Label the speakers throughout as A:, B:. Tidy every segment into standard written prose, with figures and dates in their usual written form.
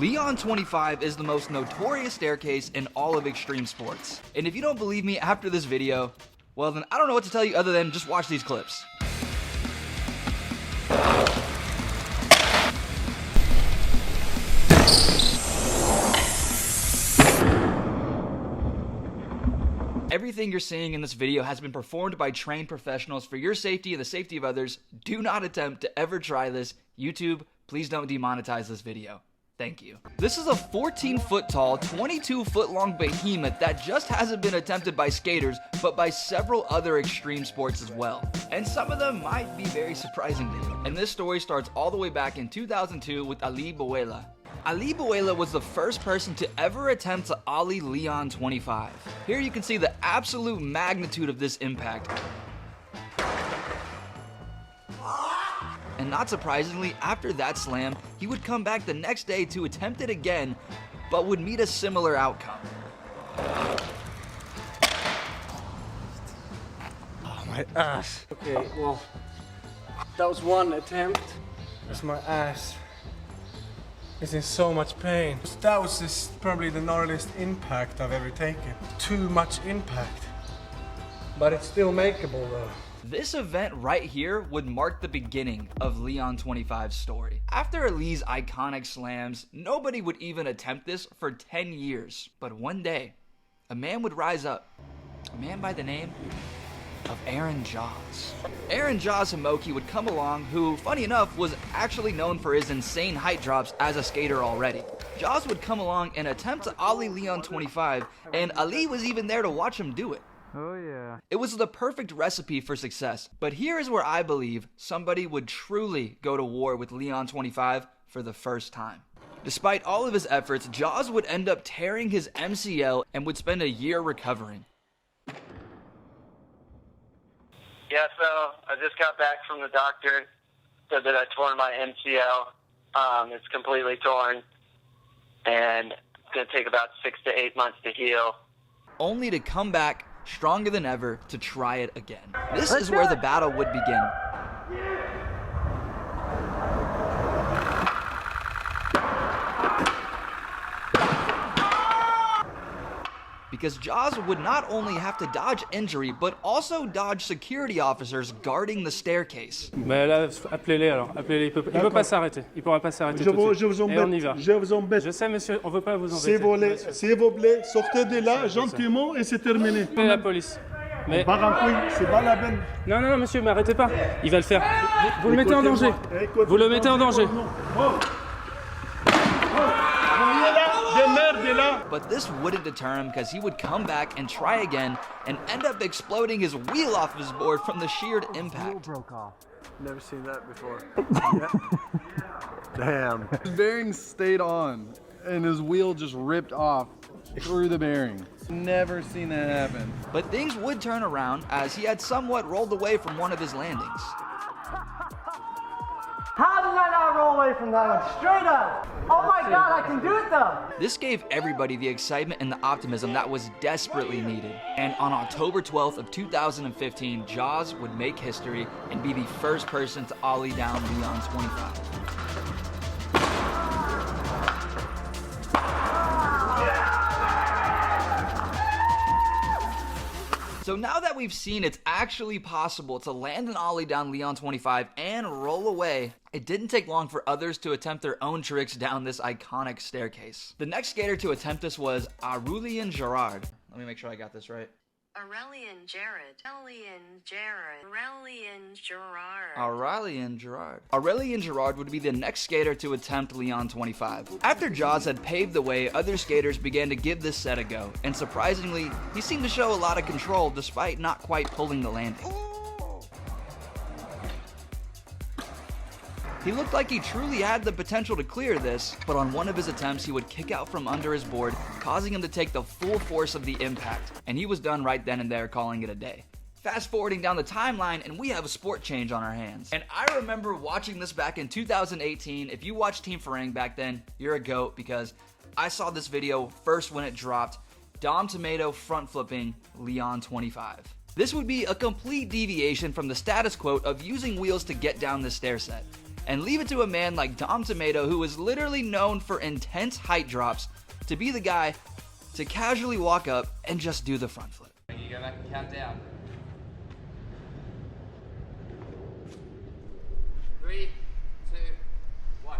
A: Leon 25 is the most notorious staircase in all of extreme sports. And if you don't believe me after this video, well then I don't know what to tell you other than just watch these clips. Everything you're seeing in this video has been performed by trained professionals for your safety and the safety of others. Do not attempt to ever try this. YouTube, please don't demonetize this video. Thank you. This is a 14-foot tall, 22-foot long behemoth that just hasn't been attempted by skaters, but by several other extreme sports as well. And some of them might be very surprising to you. And this story starts all the way back in 2002 with Ali Bouela. Ali Bouela was the first person to ever attempt to ollie Leon 25. Here you can see the absolute magnitude of this impact. And not surprisingly, after that slam, he would come back the next day to attempt it again, but would meet a similar outcome.
B: Oh, my ass. Okay, well, that was one attempt. That's my ass. It's in so much pain. That was just probably the gnarliest impact I've ever taken. Too much impact. But it's still makeable though.
A: This event right here would mark the beginning of Leon 25's story. After Ali's iconic slams, nobody would even attempt this for 10 years. But one day, a man would rise up. A man by the name of Jaws. Jaws Hamoki would come along, who, funny enough, was actually known for his insane height drops as a skater already. Jaws would come along and attempt to ollie Leon 25, and Ali was even there to watch him do it.
C: Oh yeah.
A: It was the perfect recipe for success, but here is where I believe somebody would truly go to war with Leon 25 for the first time. Despite all of his efforts, Jaws would end up tearing his MCL and would spend a year recovering.
D: Yeah, so I just got back from the doctor, said that I tore my MCL. It's completely torn, and it's going to take about 6 to 8 months to heal.
A: Only to come back stronger than ever to try it again. This is where the battle would begin. Because Jaws would not only have to dodge injury, but also dodge security officers guarding the staircase.
E: Mais là, appelez-les alors, appelez-les. Il peut pas s'arrêter, il pourra pas s'arrêter tout de suite.
F: Je vous embête.
E: Je sais monsieur, on veut pas vous embêter.
F: S'il vous plaît, sortez de là gentiment et c'est terminé.
E: Appelez la police. Mais...
F: c'est pas la peine.
E: Non, monsieur, mais arrêtez pas. Il va le faire. Vous le mettez en danger. Vous le mettez en danger.
A: But this wouldn't deter him, because he would come back and try again and end up exploding his wheel off his board from the sheer impact.
C: Broke off.
B: Never seen that before.
C: Damn. His bearing stayed on and his wheel just ripped off through the bearing. Never seen that happen.
A: But things would turn around as he had somewhat rolled away from one of his landings.
G: How did I not roll away from that one? Straight up! Oh my god, I can do it though!
A: This gave everybody the excitement and the optimism that was desperately needed. And on October 12th of 2015, Jaws would make history and be the first person to ollie down Leon 25. So now that we've seen it's actually possible to land an ollie down Leon 25 and roll away, it didn't take long for others to attempt their own tricks down this iconic staircase. The next skater to attempt this was Aurélien Girard. Let me make sure I got this right.
H: Aurélien Girard.
A: Aurélien Girard would be the next skater to attempt Leon 25. After Jaws had paved the way, other skaters began to give this set a go, and surprisingly, he seemed to show a lot of control despite not quite pulling the landing. He looked like he truly had the potential to clear this, but on one of his attempts he would kick out from under his board, causing him to take the full force of the impact, and he was done right then and there, calling it a day. Fast forwarding down the timeline, and we have a sport change on our hands. And I remember watching this back in 2018. If you watched Team Farang back then, you're a goat, because I saw this video first when it dropped. Dom Tomato front flipping Leon 25. This would be a complete deviation from the status quo of using wheels to get down this stair set. and leave it to a man like Dom Tomato, who is literally known for intense height drops, to be the guy to casually walk up and just do the front flip.
I: You go back and count down. 3, 2, 1.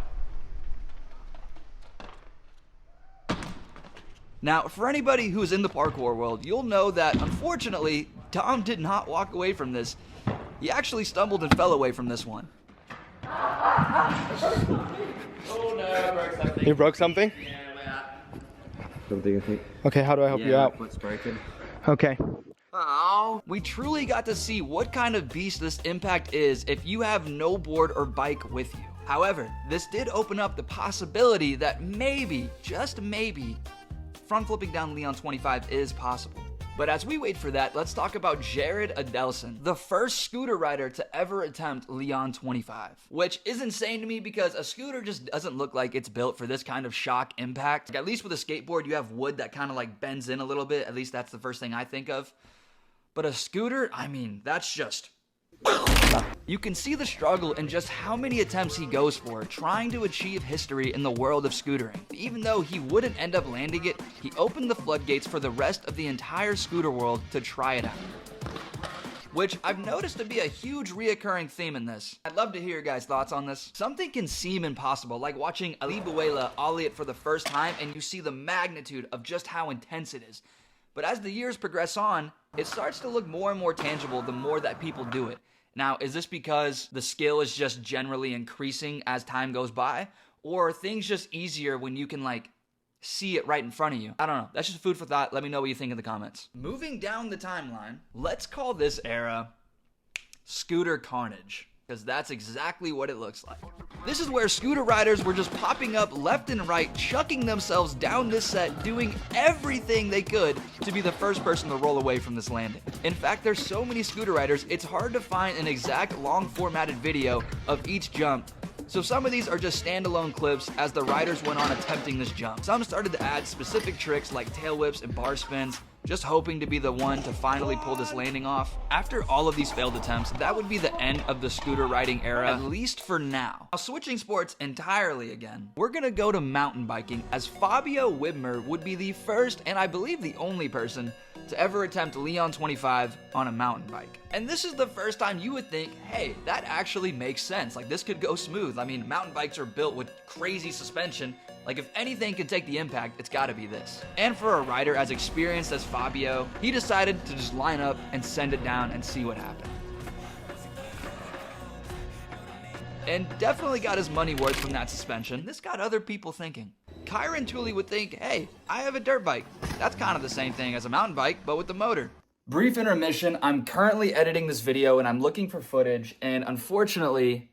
A: Now, for anybody who's in the parkour world, you'll know that, unfortunately, Dom did not walk away from this. He actually stumbled and fell away from this one.
I: Oh no, I broke something.
B: You broke something?
I: Yeah,
J: Something, I think.
B: Okay, how do I help you out?
J: Foot's broken.
B: Okay.
A: Oh. We truly got to see what kind of beast this impact is if you have no board or bike with you. However, this did open up the possibility that maybe, just maybe, front flipping down Leon 25 is possible. But as we wait for that, let's talk about Jared Adelson, the first scooter rider to ever attempt Leon 25. Which is insane to me because a scooter just doesn't look like it's built for this kind of shock impact. Like, at least with a skateboard, you have wood that kind of like bends in a little bit. At least that's the first thing I think of. But a scooter, I mean, that's just... You can see the struggle in just how many attempts he goes for, trying to achieve history in the world of scootering. Even though he wouldn't end up landing it, he opened the floodgates for the rest of the entire scooter world to try it out. Which I've noticed to be a huge reoccurring theme in this. I'd love to hear your guys' thoughts on this. Something can seem impossible, like watching Ali Buela ollie it for the first time and you see the magnitude of just how intense it is. But as the years progress on, it starts to look more and more tangible the more that people do it. Now, is this because the skill is just generally increasing as time goes by? Or are things just easier when you can, like, see it right in front of you? I don't know. That's just food for thought. Let me know what you think in the comments. Moving down the timeline, let's call this era Scooter Carnage, because that's exactly what it looks like. This is where scooter riders were just popping up left and right, chucking themselves down this set, doing everything they could to be the first person to roll away from this landing. In fact, there's so many scooter riders, it's hard to find an exact long formatted video of each jump. So some of these are just standalone clips as the riders went on attempting this jump. Some started to add specific tricks like tail whips and bar spins, just hoping to be the one to finally pull this landing off. After all of these failed attempts, that would be the end of the scooter riding era, at least for now. Now, switching sports entirely again, we're gonna go to mountain biking, as Fabio Widmer would be the first, and I believe the only person, to ever attempt Leon 25 on a mountain bike. And this is the first time you would think, hey, that actually makes sense. Like, this could go smooth. I mean, mountain bikes are built with crazy suspension. Like, if anything can take the impact, it's gotta be this. And for a rider as experienced as Fabio, he decided to just line up and send it down and see what happened. And definitely got his money worth from that suspension. This got other people thinking. Kyron Tooley would think, hey, I have a dirt bike. That's kind of the same thing as a mountain bike, but with the motor. Brief intermission, I'm currently editing this video and I'm looking for footage, and unfortunately,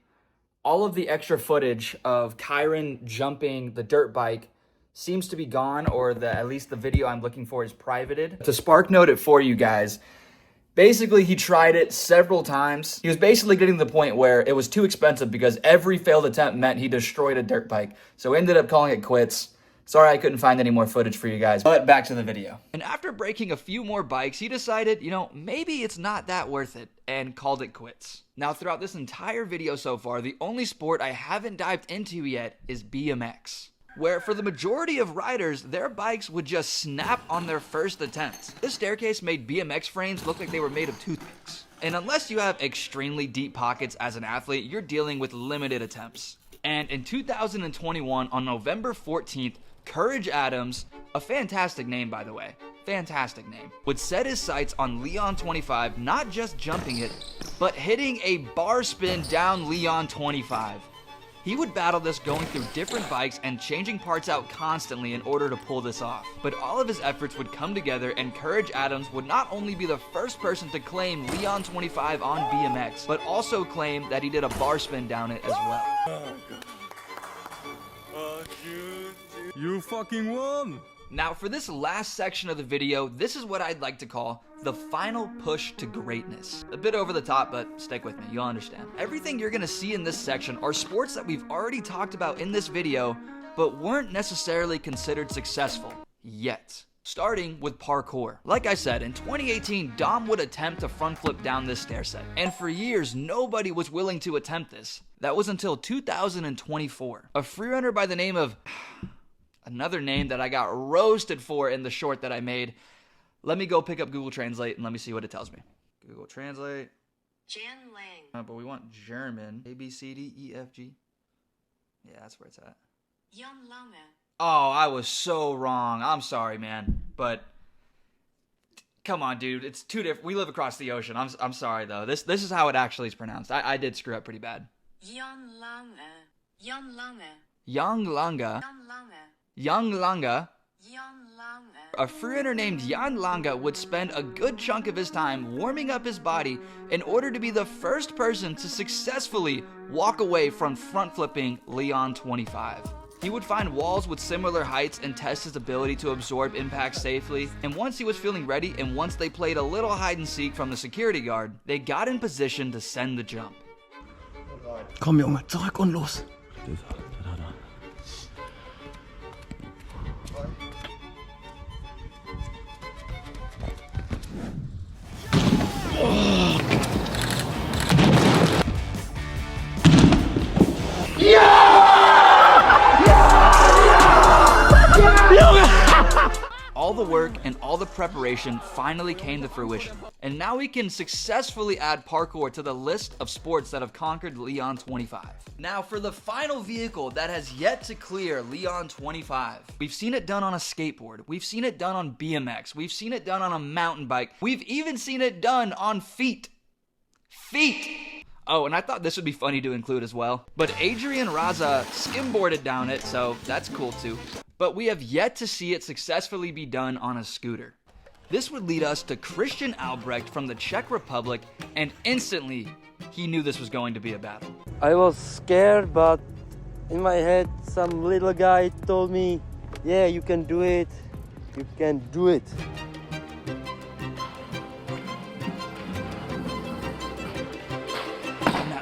A: all of the extra footage of Kyron jumping the dirt bike seems to be gone, or at least the video I'm looking for is privated. To spark note it for you guys, basically he tried it several times. He was basically getting to the point where it was too expensive because every failed attempt meant he destroyed a dirt bike. So he ended up calling it quits. Sorry I couldn't find any more footage for you guys, but back to the video. And after breaking a few more bikes, he decided, you know, maybe it's not that worth it, and called it quits. Now, throughout this entire video so far, the only sport I haven't dived into yet is BMX, where for the majority of riders, their bikes would just snap on their first attempt. This staircase made BMX frames look like they were made of toothpicks. And unless you have extremely deep pockets as an athlete, you're dealing with limited attempts. And in 2021, on November 14th, Courage Adams, a fantastic name by the way, fantastic name, would set his sights on Leon 25, not just jumping it, but hitting a bar spin down Leon 25. He would battle this going through different bikes and changing parts out constantly in order to pull this off. But all of his efforts would come together and Courage Adams would not only be the first person to claim Leon 25 on BMX, but also claim that he did a bar spin down it as well.
C: You fucking won!
A: Now for this last section of the video, this is what I'd like to call the final push to greatness. A bit over the top, but stick with me, you'll understand. Everything you're gonna see in this section are sports that we've already talked about in this video, but weren't necessarily considered successful yet. Starting with parkour. Like I said, in 2018, Dom would attempt to front flip down this stair set. And for years, nobody was willing to attempt this. That was until 2024. A freerunner by the name of... another name that I got roasted for in the short that I made. Let me go pick up Google Translate and let me see what it tells me. Google Translate.
H: Jan Lang.
A: But we want German. A, B, C, D, E, F, G. Yeah, that's where it's at.
H: Jan Lange.
A: Oh, I was so wrong. I'm sorry, man. But come on, dude. It's two different. We live across the ocean. I'm sorry though. This is how it actually is pronounced. I did screw up pretty bad.
H: Jan Lange. Jan Lange.
A: Jan Lange.
H: Jan Lange.
A: Jan Lange.
H: Jan Lange.
A: A freerunner named Jan Lange would spend a good chunk of his time warming up his body in order to be the first person to successfully walk away from front flipping Leon 25. He would find walls with similar heights and test his ability to absorb impact safely, and once he was feeling ready and once they played a little hide and seek from the security guard, they got in position to send the jump.
K: Komm Junge, zurück und los.
A: All the work and all the preparation finally came to fruition. And now we can successfully add parkour to the list of sports that have conquered Leon 25. Now for the final vehicle that has yet to clear Leon 25. We've seen it done on a skateboard. We've seen it done on BMX. We've seen it done on a mountain bike. We've even seen it done on feet. Feet! Oh, and I thought this would be funny to include as well. But Adrian Raza skimboarded down it, so that's cool too. But we have yet to see it successfully be done on a scooter. This would lead us to Christian Albrecht from the Czech Republic, and instantly, he knew this was going to be a battle.
L: I was scared, but in my head, some little guy told me, yeah, you can do it, you can do it.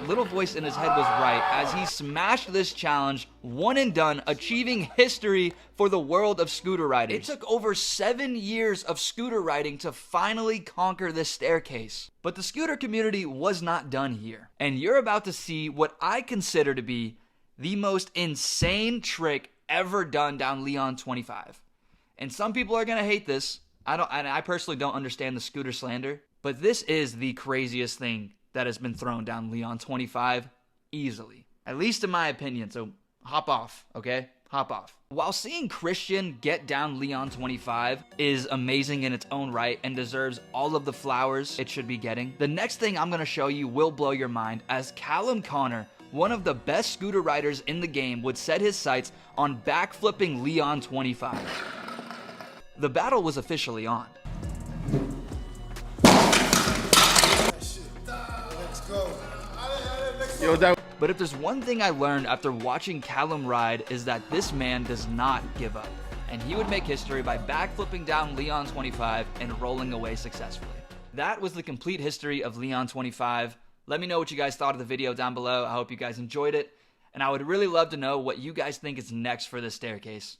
A: Little voice in his head was right as he smashed this challenge, one and done, achieving history for the world of scooter riders. It took over 7 years of scooter riding to finally conquer this staircase. But the scooter community was not done here. And you're about to see what I consider to be the most insane trick ever done down Leon 25. And some people are gonna hate this. I personally don't understand the scooter slander, but this is the craziest thing that has been thrown down Leon 25 easily. At least in my opinion, so hop off, okay? Hop off. While seeing Christian get down Leon 25 is amazing in its own right and deserves all of the flowers it should be getting, the next thing I'm gonna show you will blow your mind as Callum Connor, one of the best scooter riders in the game, would set his sights on backflipping Leon 25. The battle was officially on. But if there's one thing I learned after watching Callum ride is that this man does not give up. And he would make history by backflipping down Leon 25 and rolling away successfully. That was the complete history of Leon 25. Let me know what you guys thought of the video down below. I hope you guys enjoyed it. And I would really love to know what you guys think is next for this staircase.